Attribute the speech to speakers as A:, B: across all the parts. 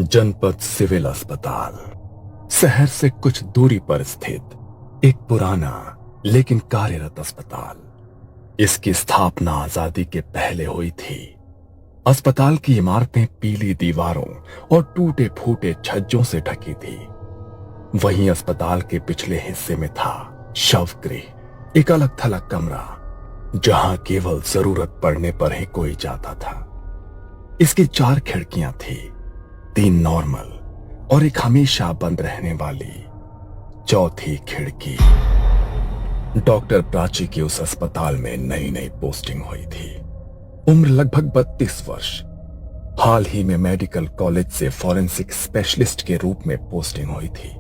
A: जनपद सिविल अस्पताल शहर से कुछ दूरी पर स्थित एक पुराना लेकिन कार्यरत अस्पताल। इसकी स्थापना आजादी के पहले हुई थी। अस्पताल की इमारतें पीली दीवारों और टूटे फूटे छज्जों से ढकी थी। वहीं अस्पताल के पिछले हिस्से में था शवगृह, एक अलग थलग कमरा जहां केवल जरूरत पड़ने पर ही कोई जाता था। इसकी 4 खिड़कियां थी, 3 नॉर्मल और एक हमेशा बंद रहने वाली चौथी खिड़की। डॉक्टर प्राची की उस अस्पताल में नई नई पोस्टिंग हुई थी। उम्र लगभग 32 वर्ष। हाल ही में मेडिकल कॉलेज से फॉरेंसिक स्पेशलिस्ट के रूप में पोस्टिंग हुई थी।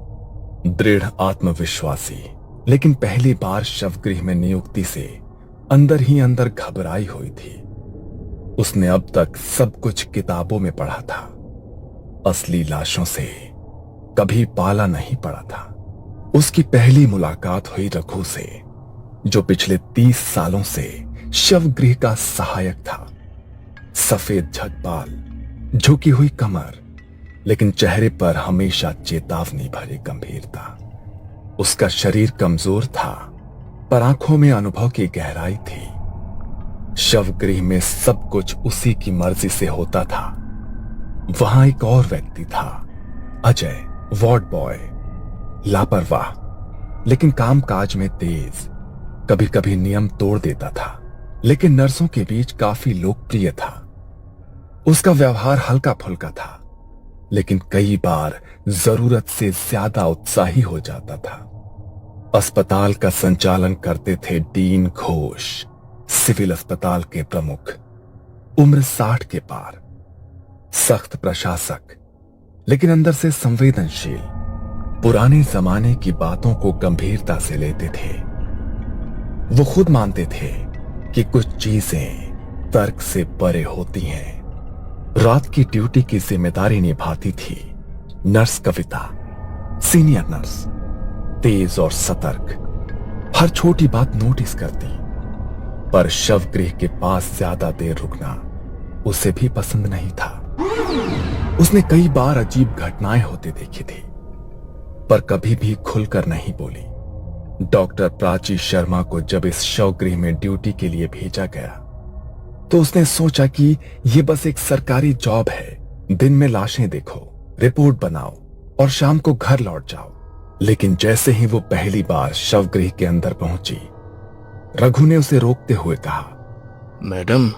A: दृढ़ आत्मविश्वासी लेकिन पहली बार शवगृह में नियुक्ति से अंदर ही अंदर घबराई हुई थी। उसने अब तक सब कुछ किताबों में पढ़ा था, असली लाशों से कभी पाला नहीं पड़ा था। उसकी पहली मुलाकात हुई रघु से, जो पिछले 30 सालों से शवगृह का सहायक था। सफेद झटबाल, झुकी हुई कमर, लेकिन चेहरे पर हमेशा चेतावनी भरी गंभीरता। उसका शरीर कमजोर था, पर आंखों में अनुभव की गहराई थी। शवगृह में सब कुछ उसी की मर्जी से होता था। वहां एक और व्यक्ति था, अजय, वार्ड बॉय, लापरवाह लेकिन कामकाज में तेज। कभी कभी नियम तोड़ देता था, लेकिन नर्सों के बीच काफी लोकप्रिय था। उसका व्यवहार हल्का फुल्का था, लेकिन कई बार जरूरत से ज्यादा उत्साही हो जाता था। अस्पताल का संचालन करते थे डीन घोष, सिविल अस्पताल के प्रमुख। उम्र 60 के पार, सख्त प्रशासक लेकिन अंदर से संवेदनशील। पुराने जमाने की बातों को गंभीरता से लेते थे। वो खुद मानते थे कि कुछ चीजें तर्क से परे होती हैं। रात की ड्यूटी की जिम्मेदारी निभाती थी नर्स कविता, सीनियर नर्स, तेज और सतर्क, हर छोटी बात नोटिस करती। पर शवगृह के पास ज्यादा देर रुकना उसे भी पसंद नहीं था। उसने कई बार अजीब घटनाएं होते देखी थी, पर कभी भी खुलकर नहीं बोली। डॉक्टर प्राची शर्मा को जब इस शवगृह में ड्यूटी के लिए भेजा गया, तो उसने सोचा कि यह बस एक सरकारी जॉब है। दिन में लाशें देखो, रिपोर्ट बनाओ और शाम को घर लौट जाओ। लेकिन जैसे ही वो पहली बार शवगृह के अंदर पहुंची, रघु ने उसे रोकते हुए कहा,
B: मैडम,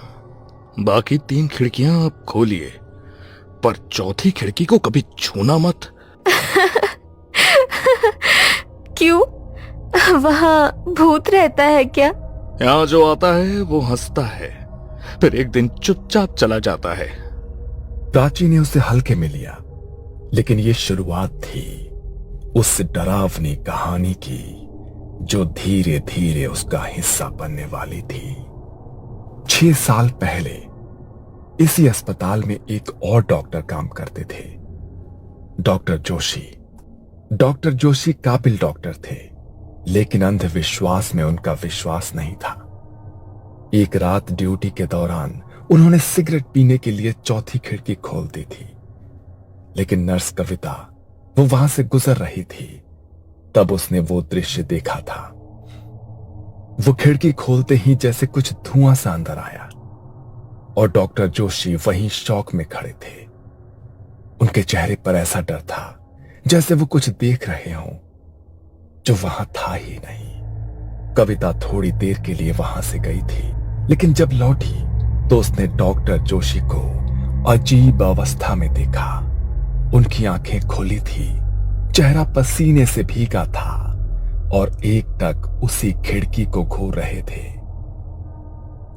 B: बाकी 3 खिड़कियां आप खोलिए, पर चौथी खिड़की को कभी छूना मत।
C: क्यों? वहां भूत रहता है क्या?
B: यहाँ जो आता है वो हंसता है, फिर एक दिन चुपचाप चला जाता है।
A: प्राची ने उसे हल्के में लिया, लेकिन ये शुरुआत थी उस डरावनी कहानी की जो धीरे धीरे उसका हिस्सा बनने वाली थी। 6 साल पहले इसी अस्पताल में एक और डॉक्टर काम करते थे, डॉक्टर जोशी। डॉक्टर जोशी काबिल डॉक्टर थे, लेकिन अंधविश्वास में उनका विश्वास नहीं था। एक रात ड्यूटी के दौरान उन्होंने सिगरेट पीने के लिए चौथी खिड़की खोल दी थी, लेकिन नर्स कविता वो वहां से गुजर रही थी। तब उसने वो दृश्य देखा था। वो खिड़की खोलते ही जैसे कुछ धुआं सा अंदर आया और डॉक्टर जोशी वहीं शॉक में खड़े थे। उनके चेहरे पर ऐसा डर था जैसे वो कुछ देख रहे हों जो वहां था ही नहीं। कविता थोड़ी देर के लिए वहां से गई थी, लेकिन जब लौटी तो उसने डॉक्टर जोशी को अजीब अवस्था में देखा। उनकी आंखें खुली थी, चेहरा पसीने से भीगा था और एकटक उसी खिड़की को घूर रहे थे।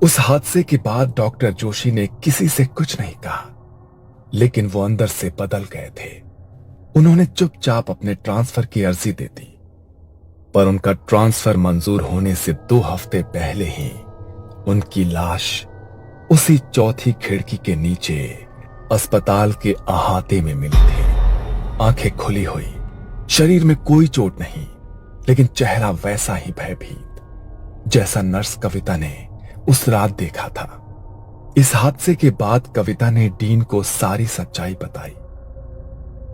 A: उस हादसे के बाद डॉक्टर जोशी ने किसी से कुछ नहीं कहा, लेकिन वो अंदर से बदल गए थे। उन्होंने चुपचाप अपने ट्रांसफर की अर्जी दे दी, पर उनका ट्रांसफर मंजूर होने से 2 हफ्ते पहले ही उनकी लाश उसी चौथी खिड़की के नीचे अस्पताल के अहाते में मिली थी। आंखें खुली हुई, शरीर में कोई चोट नहीं, लेकिन चेहरा वैसा ही भयभीत जैसा नर्स कविता ने उस रात देखा था। इस हादसे के बाद कविता ने डीन को सारी सच्चाई बताई।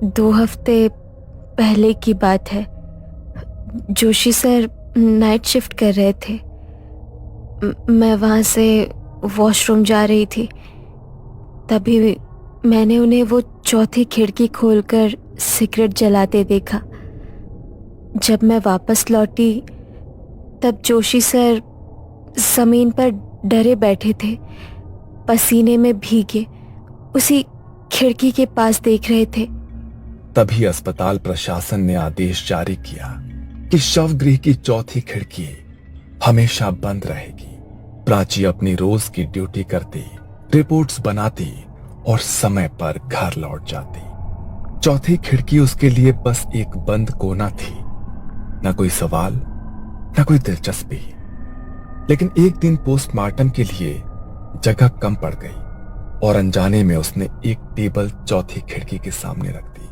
C: 2 हफ्ते पहले की बात है। जोशी सर नाइट शिफ्ट कर रहे थे। मैं वहाँ से वॉशरूम जा रही थी, तभी मैंने उन्हें वो चौथी खिड़की खोलकर सिगरेट जलाते देखा। जब मैं वापस लौटी तब जोशी सर जमीन पर डरे बैठे थे, पसीने में भीगे, उसी खिड़की के पास देख रहे थे।
A: तभी अस्पताल प्रशासन ने आदेश जारी किया कि शवगृह की चौथी खिड़की हमेशा बंद रहेगी। प्राची अपनी रोज की ड्यूटी करती, रिपोर्ट्स बनाती और समय पर घर लौट जाती। चौथी खिड़की उसके लिए बस एक बंद कोना थी, न कोई सवाल, न कोई दिलचस्पी। लेकिन एक दिन पोस्टमार्टम के लिए जगह कम पड़ गई और अनजाने में उसने एक टेबल चौथी खिड़की के सामने रख दी,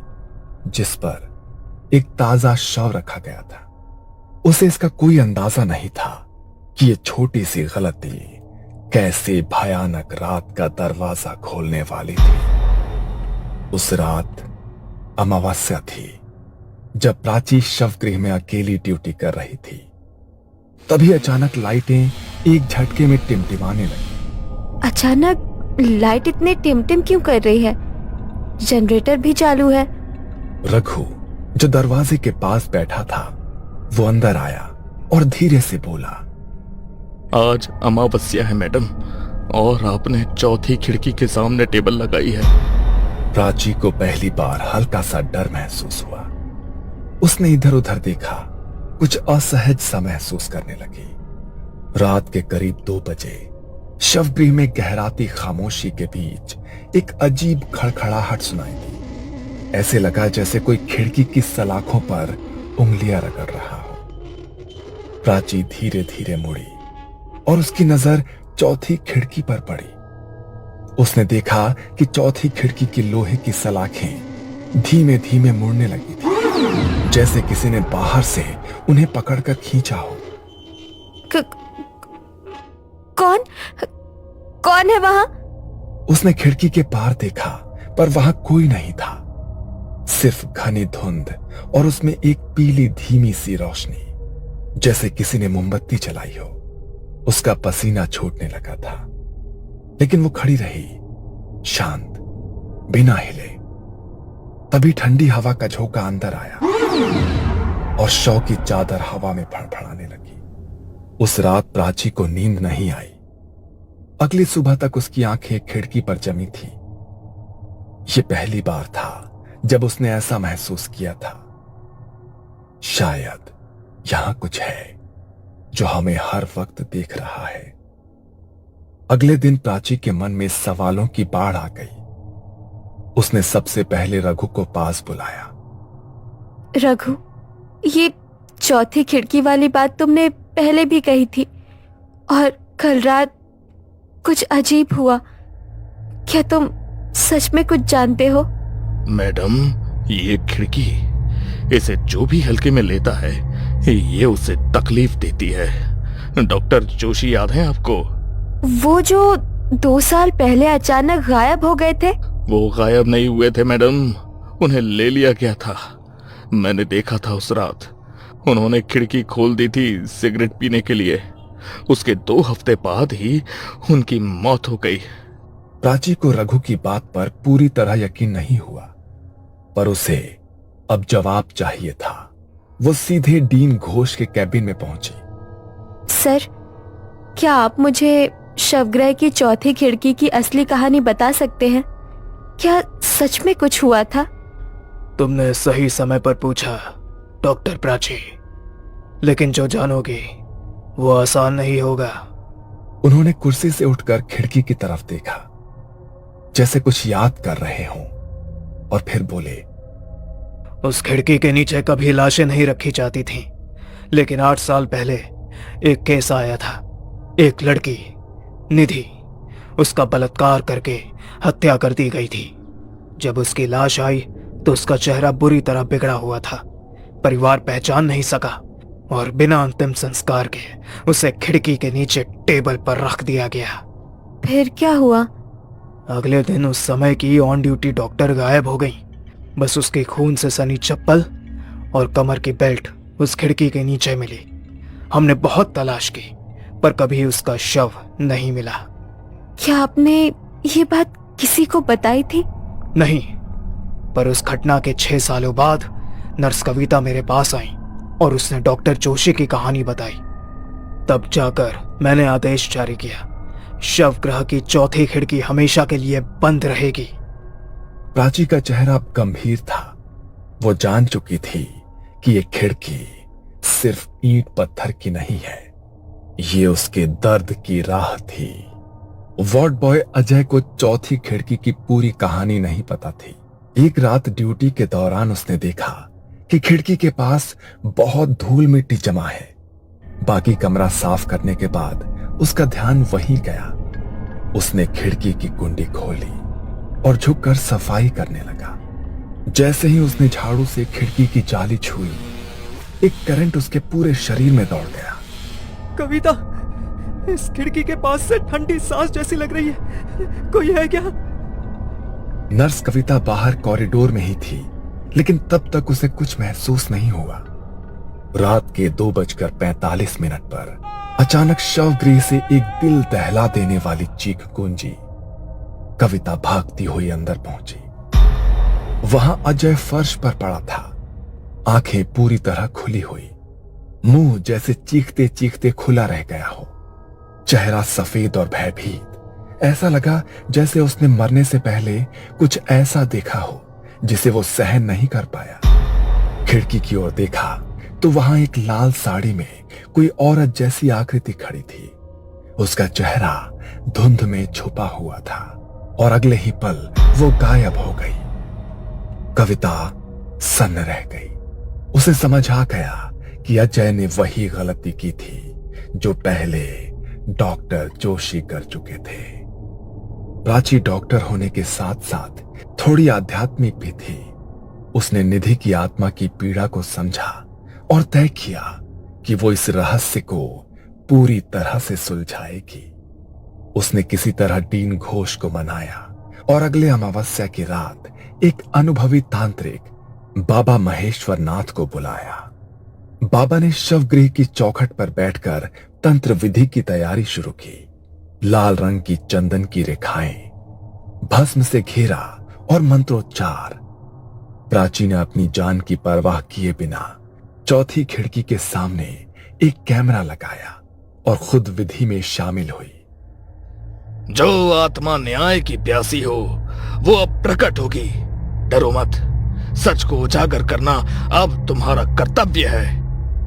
A: जिस पर एक ताजा शव रखा गया था। उसे इसका कोई अंदाजा नहीं था कि ये छोटी सी गलती कैसे भयानक रात का दरवाजा खोलने वाली थी। उस रात अमावस्या थी, जब प्राची शवगृह में अकेली ड्यूटी कर रही थी। तभी अचानक लाइटें एक झटके में टिमटिमाने लगी।
C: अचानक लाइट इतने टिमटिम क्यों कर रही है? जनरेटर भी चालू है।
A: रघु, जो दरवाजे के पास बैठा था, वो अंदर आया और धीरे से बोला,
B: आज अमावस्या है मैडम, और आपने चौथी खिड़की के सामने टेबल लगाई है।
A: प्राची को पहली बार हल्का सा डर महसूस हुआ। उसने इधर उधर देखा, कुछ असहज सा महसूस करने लगी। रात के करीब 2 बजे शवगृह में गहराती खामोशी के बीच एक अजीब खड़खड़ाहट सुनाई दी। ऐसे लगा जैसे कोई खिड़की की सलाखों पर उंगलियां रगड़ रहा हो। प्राची धीरे धीरे मुड़ी और उसकी नजर चौथी खिड़की पर पड़ी। उसने देखा कि चौथी खिड़की की लोहे की सलाखें धीमे धीमे मुड़ने लगी थी, जैसे किसी ने बाहर से उन्हें पकड़कर खींचा हो।
C: कौन है वहां?
A: उसने खिड़की के पार देखा, पर वहां कोई नहीं था, सिर्फ घनी धुंध और उसमें एक पीली धीमी सी रोशनी, जैसे किसी ने मोमबत्ती जलाई हो। उसका पसीना छूटने लगा था, लेकिन वो खड़ी रही, शांत, बिना हिले। तभी ठंडी हवा का झोंका अंदर आया और शव की चादर हवा में फड़फड़ाने लगी। उस रात प्राची को नींद नहीं आई। अगली सुबह तक उसकी आंखें खिड़की पर जमी थी। यह पहली बार था जब उसने ऐसा महसूस किया था, शायद यहां कुछ है जो हमें हर वक्त देख रहा है। अगले दिन प्राची के मन में सवालों की बाढ़ आ गई। उसने सबसे पहले रघु को पास बुलाया।
C: रघु, ये चौथी खिड़की वाली बात तुमने पहले भी कही थी, और कल रात कुछ अजीब हुआ। क्या तुम सच में कुछ जानते हो?
B: मैडम, ये खिड़की, इसे जो भी हल्के में लेता है, ये उसे तकलीफ देती है। डॉक्टर जोशी याद है आपको?
C: वो जो 2 साल पहले अचानक गायब हो गए थे?
B: वो गायब नहीं हुए थे मैडम, उन्हें ले लिया गया था। मैंने देखा था उस रात। उन्होंने खिड़की खोल दी थी सिगरेट पीने के लिए। उसके 2 हफ्ते बाद ही उनकी मौत हो गई।
A: प्राची को रघु की बात पर पूरी तरह यकीन नहीं हुआ, पर उसे अब जवाब चाहिए था। वो सीधे डीन घोष के कैबिन में पहुंची।
C: सर, क्या आप मुझे शवगृह की चौथी खिड़की की असली कहानी बता सकते हैं? क्या सच में कुछ हुआ था?
D: तुमने सही समय पर पूछा डॉक्टर प्राची, लेकिन जो जानोगे वो आसान नहीं होगा।
A: उन्होंने कुर्सी से उठकर खिड़की की तरफ देखा, जैसे कुछ याद कर रहे हों, और फिर बोले,
D: उस खिड़की के नीचे कभी लाशें नहीं रखी जाती थीं, लेकिन 8 साल पहले एक केस आया था। एक लड़की निधि, उसका बलात्कार करके हत्या कर दी गई थी। जब उसकी लाश आई तो उसका चेहरा बुरी तरह बिगड़ा हुआ था। परिवार पहचान नहीं सका और बिना अंतिम संस्कार के उसे खिड़की के नीचे टेबल पर रख दिया गया।
C: फिर क्या हुआ?
D: अगले दिन उस समय की ऑन ड्यूटी डॉक्टर गायब हो गई। बस उसके खून से सनी चप्पल और कमर की बेल्ट उस खिड़की के नीचे मिली। हमने बहुत तलाश की पर कभी उसका शव नहीं मिला।
C: क्या आपने ये बात किसी को बताई थी?
D: नहीं, पर उस घटना के 6 सालों बाद नर्स कविता मेरे पास आई और उसने डॉक्टर जोशी की कहानी बताई। तब जाकर मैंने आदेश जारी किया, शव गृह की चौथी खिड़की हमेशा के लिए बंद रहेगी।
A: प्राची का चेहरा अब गंभीर था। वो जान चुकी थी कि ये खिड़की सिर्फ ईंट पत्थर की नहीं है, ये उसके दर्द की राह थी। वार्ड बॉय अजय को चौथी खिड़की की पूरी कहानी नहीं पता थी। एक रात ड्यूटी के दौरान उसने देखा कि खिड़की के पास बहुत धूल मिट्टी जमा है। बाकी कमरा साफ करने के बाद उसका ध्यान वहीं गया। उसने खिड़की की कुंडी खोली और झुककर सफाई करने लगा। जैसे ही उसने झाड़ू से खिड़की की जाली छुई, एक करंट उसके पूरे शरीर में दौड़ गया।
D: कविता, इस खिड़की के पास से ठंडी सांस जैसी लग रही है, कोई है क्या?
A: नर्स कविता बाहर कॉरिडोर में ही थी, लेकिन तब तक उसे कुछ महसूस नहीं हुआ। रात के 2:45 पर अचानक शवगृह से एक दिल दहला देने वाली चीख गूंजी। कविता भागती हुई अंदर पहुंची। वहां अजय फर्श पर पड़ा था, आंखें पूरी तरह खुली हुई, मुंह जैसे चीखते चीखते खुला रह गया हो, चेहरा सफेद और भयभीत। ऐसा लगा जैसे उसने मरने से पहले कुछ ऐसा देखा हो जिसे वो सहन नहीं कर पाया। खिड़की की ओर देखा तो वहां एक लाल साड़ी में कोई औरत जैसी आकृति खड़ी थी। उसका चेहरा धुंध में छुपा हुआ था और अगले ही पल वो गायब हो गई। कविता सन्न रह गई। उसे समझ आ गया कि अजय ने वही गलती की थी जो पहले डॉक्टर जोशी कर चुके थे। प्राची डॉक्टर होने के साथ साथ थोड़ी आध्यात्मिक भी थी। उसने निधि की आत्मा की पीड़ा को समझा और तय किया कि वो इस रहस्य को पूरी तरह से सुलझाएगी। उसने किसी तरह डीन घोष को मनाया और अगले अमावस्या की रात एक अनुभवी तांत्रिक बाबा महेश्वर नाथ को बुलाया। बाबा ने शवगृह की चौखट पर बैठकर तंत्र विधि की तैयारी शुरू की। लाल रंग की चंदन की रेखाएं, भस्म से घेरा और मंत्रोच्चार। प्राची ने अपनी जान की परवाह किए बिना चौथी खिड़की के सामने एक कैमरा लगाया और खुद विधि में शामिल हुई।
B: जो आत्मा न्याय की प्यासी हो वो अब प्रकट होगी। डरो मत, सच को उजागर करना अब तुम्हारा कर्तव्य है।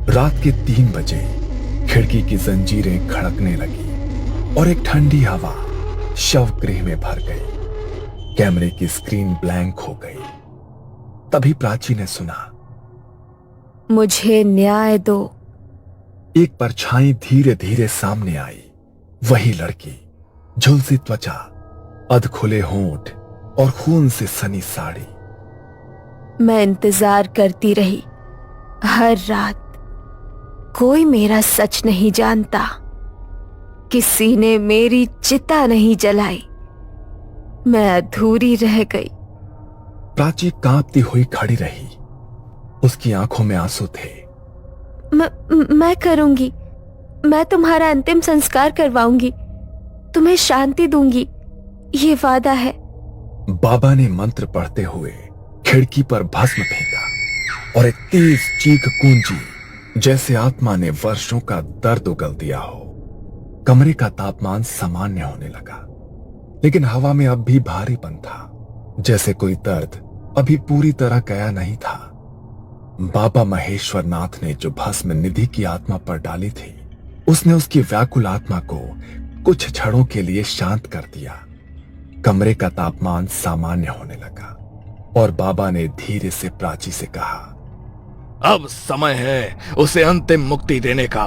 A: रात के 3 बजे खिड़की की जंजीरें खड़कने लगी और एक ठंडी हवा शवगृह में भर गई। कैमरे की स्क्रीन ब्लैंक हो गई। तभी प्राची ने सुना,
C: मुझे न्याय दो।
A: एक परछाई धीरे धीरे सामने आई। वही लड़की, झुलसी त्वचा, अधखुले होंठ और खून से सनी साड़ी।
C: मैं इंतजार करती रही हर रात। कोई मेरा सच नहीं जानता। किसी ने मेरी चिता नहीं जलाई। मैं अधूरी रह गई।
A: प्राची कांपती हुई खड़ी रही। उसकी आंखों में आंसू थे।
C: मैं करूंगी। मैं तुम्हारा अंतिम संस्कार करवाऊंगी। तुम्हें शांति दूंगी, ये वादा है।
A: बाबा ने मंत्र पढ़ते हुए खिड़की पर भस्म फेंका और एक तेज चीख गूंजी जैसे आत्मा ने वर्षों का दर्द उगल दिया हो। कमरे का तापमान सामान्य होने लगा, लेकिन हवा में अब भी भारीपन था, जैसे कोई दर्द अभी पूरी तरह गया नहीं था। बाबा महेश्वर नाथ ने जो भस्म निधि की आत्मा पर डाली थी, उसने उसकी व्याकुल आत्मा को कुछ क्षणों के लिए शांत कर दिया। कमरे का तापमान सामान्य होने लगा और बाबा ने धीरे से प्राची से कहा,
B: अब समय है उसे अंतिम मुक्ति देने का।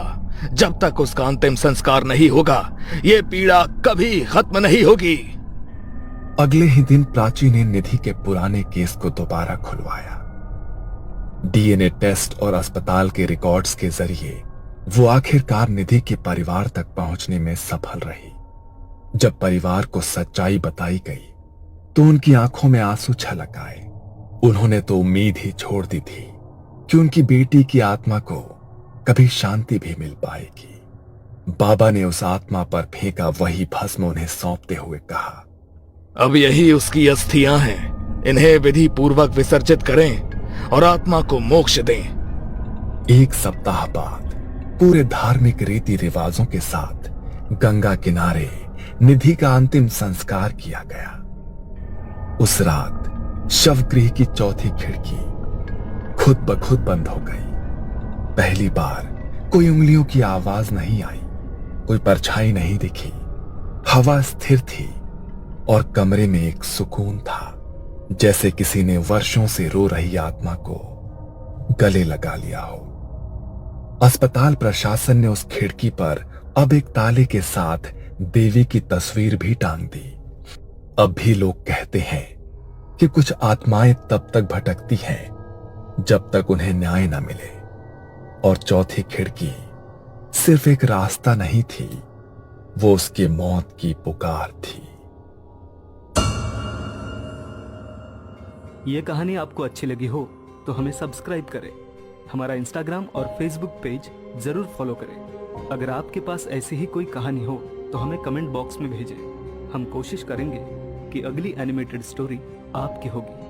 B: जब तक उसका अंतिम संस्कार नहीं होगा ये पीड़ा कभी खत्म नहीं होगी।
A: अगले ही दिन प्राची ने निधि के पुराने केस को दोबारा खुलवाया। डीएनए टेस्ट और अस्पताल के रिकॉर्ड्स के जरिए वो आखिरकार निधि के परिवार तक पहुंचने में सफल रही। जब परिवार को सच्चाई बताई गई तो उनकी आंखों में आंसू छलक आए उन्होंने तो उम्मीद ही छोड़ दी थी कि उनकी बेटी की आत्मा को कभी शांति भी मिल पाएगी। बाबा ने उस आत्मा पर फेंका वही भस्म उन्हें सौंपते हुए कहा,
B: अब यही उसकी अस्थियां हैं, इन्हें विधि पूर्वक विसर्जित करें और आत्मा को मोक्ष दें।
A: एक सप्ताह बाद पूरे धार्मिक रीति रिवाजों के साथ गंगा किनारे निधि का अंतिम संस्कार किया गया। उस रात शवगृह की चौथी खिड़की खुद ब खुद बंद हो गई। पहली बार कोई उंगलियों की आवाज नहीं आई, कोई परछाई नहीं दिखी। हवा स्थिर थी और कमरे में एक सुकून था, जैसे किसी ने वर्षों से रो रही आत्मा को गले लगा लिया हो। अस्पताल प्रशासन ने उस खिड़की पर अब एक ताले के साथ देवी की तस्वीर भी टांग दी। अब भी लोग कहते हैं कि कुछ आत्माएं तब तक भटकती हैं जब तक उन्हें न्याय न मिले, और चौथी खिड़की सिर्फ एक रास्ता नहीं थी, वो उसकी मौत की पुकार थी।
E: ये कहानी आपको अच्छी लगी हो तो हमें सब्सक्राइब करें, हमारा इंस्टाग्राम और फेसबुक पेज जरूर फॉलो करें। अगर आपके पास ऐसी ही कोई कहानी हो तो हमें कमेंट बॉक्स में भेजें। हम कोशिश करेंगे कि अगली एनिमेटेड स्टोरी आपकी होगी।